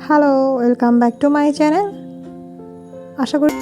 Hello, welcome back to my channel. আশা করি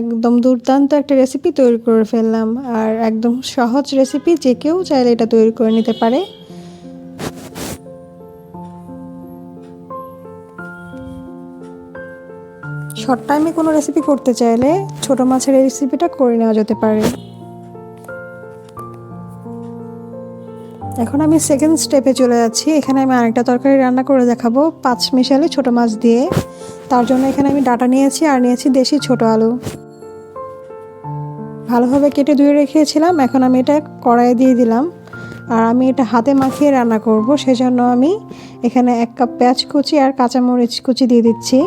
একদম দুর্দান্ত একটা রেসিপি তৈরি করে ফেললাম। আর একদম সহজ রেসিপি, যে কেউ চাইলে এটা তৈরি করে নিতে পারে। শর্ট টাইমে কোনো রেসিপি করতে চাইলে ছোট মাছের এই রেসিপিটা করে নেওয়া যেতে পারে। এখন আমি সেকেন্ড স্টেপে চলে যাচ্ছি। এখানে আমি আরেকটা তরকারি রান্না করে দেখাবো, 5 মিশালি ছোট মাছ দিয়ে। তার জন্য এখানে আমি ডাটা নিয়েছি আর নিয়েছি দেশি ছোট আলু। ভালোভাবে কেটে ধুয়ে রেখেছিলাম। এখন আমি এটা কড়াইয়ে দিয়ে দিলাম। আর আমি এটা হাতে মাখিয়ে রান্না করব, সেজন্য আমি এখানে 1 কাপ পেঁয়াজ কুচি আর কাঁচামরিচ কুচি দিয়ে দিচ্ছি।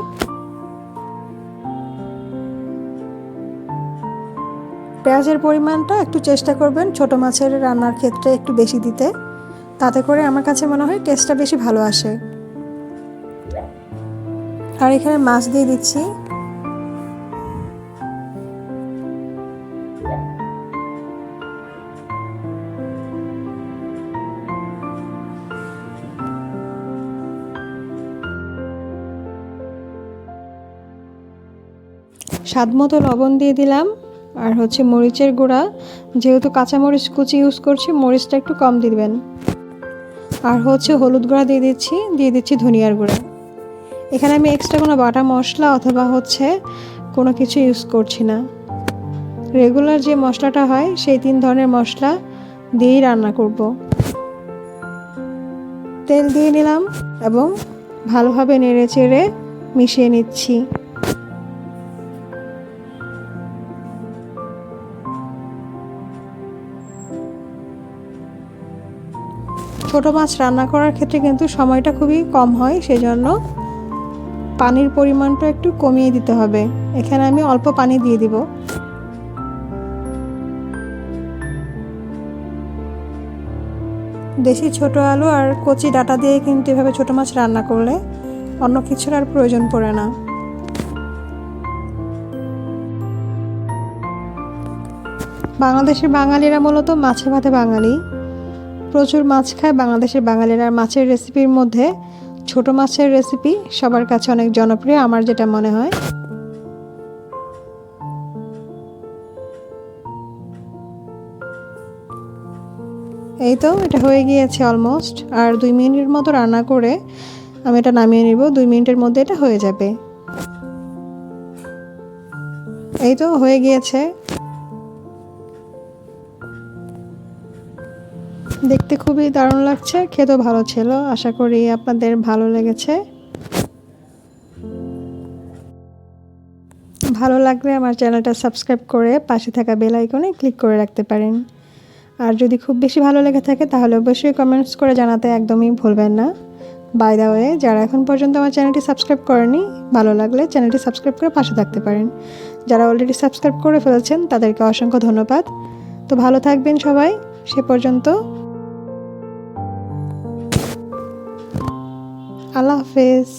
পেঁয়াজের পরিমাণটা একটু চেষ্টা করবেন ছোট মাছের রান্নার ক্ষেত্রে একটু বেশি দিতে, তাতে করে আমার কাছে মনে হয় টেস্টটা বেশি ভালো আসে। আর এখানে মাছ দিয়ে দিচ্ছি। স্বাদমতো লবণ দিয়ে দিলাম। আর মরিচের গুঁড়া, যেহেতু কাঁচামরিচ কুচি ইউজ করছি, মরিচটা একটু কম দিবেন। আর হলুদ গুঁড়া দিয়ে দিচ্ছি ধনিয়ার গুঁড়া। এখানে আমি এক্সট্রা কোনো বাটা মশলা অথবা কোনো কিছু ইউজ করছি না। রেগুলার যে মশলাটা হয় সেই 3 ধরনের মশলা দিয়েই রান্না করব। তেল দিয়ে নিলাম এবং ভালোভাবে নেড়ে চেড়ে মিশিয়ে নিচ্ছি। ছোট মাছ রান্না করার ক্ষেত্রে কিন্তু সময়টা খুবই কম হয়, সেজন্য পানির পরিমাণটা একটু কমিয়ে দিতে হবে। এখানে আমি অল্প পানি দিয়ে দিব। দেশি ছোট আলু আর কচি ডাঁটা দিয়ে কিন্তু এভাবে ছোট মাছ রান্না করলে অন্য কিছুর আর প্রয়োজন পড়ে না। বাংলাদেশের বাঙালিরা মূলত মাছে ভাতে বাঙালি, প্রচুর মাছ খায় বাংলাদেশের বাঙালিরা। আর মাছের রেসিপির মধ্যে ছোট মাছের রেসিপি সবার কাছে অনেক জনপ্রিয়, আমার যেটা মনে হয়। এই তো এটা হয়ে গিয়েছে অলমোস্ট। আর 2 মিনিটের মতো রান্না করে আমি এটা নামিয়ে নিব। 2 মিনিটের মধ্যে এটা হয়ে যাবে। এই তো হয়ে গিয়েছে। দেখতে খুবই দারুণ লাগছে, খেতেও ভালো ছিল। আশা করি আপনাদের ভালো লেগেছে। ভালো লাগলে আমার চ্যানেলটা সাবস্ক্রাইব করে পাশে থাকা বেল আইকনে ক্লিক করে রাখতে পারেন। আর যদি খুব বেশি ভালো লেগে থাকে তাহলে অবশ্যই কমেন্টস করে জানাতে একদমই ভুলবেন না। বাই দ্য ওয়ে, যারা এখন পর্যন্ত আমার চ্যানেলটি সাবস্ক্রাইব করেনি, ভালো লাগলে চ্যানেলটি সাবস্ক্রাইব করে পাশে থাকতে পারেন। যারা অলরেডি সাবস্ক্রাইব করে ফেলেছেন তাদেরকে অসংখ্য ধন্যবাদ। তো ভালো থাকবেন সবাই, সে পর্যন্ত আল্লাহ হাফেজ।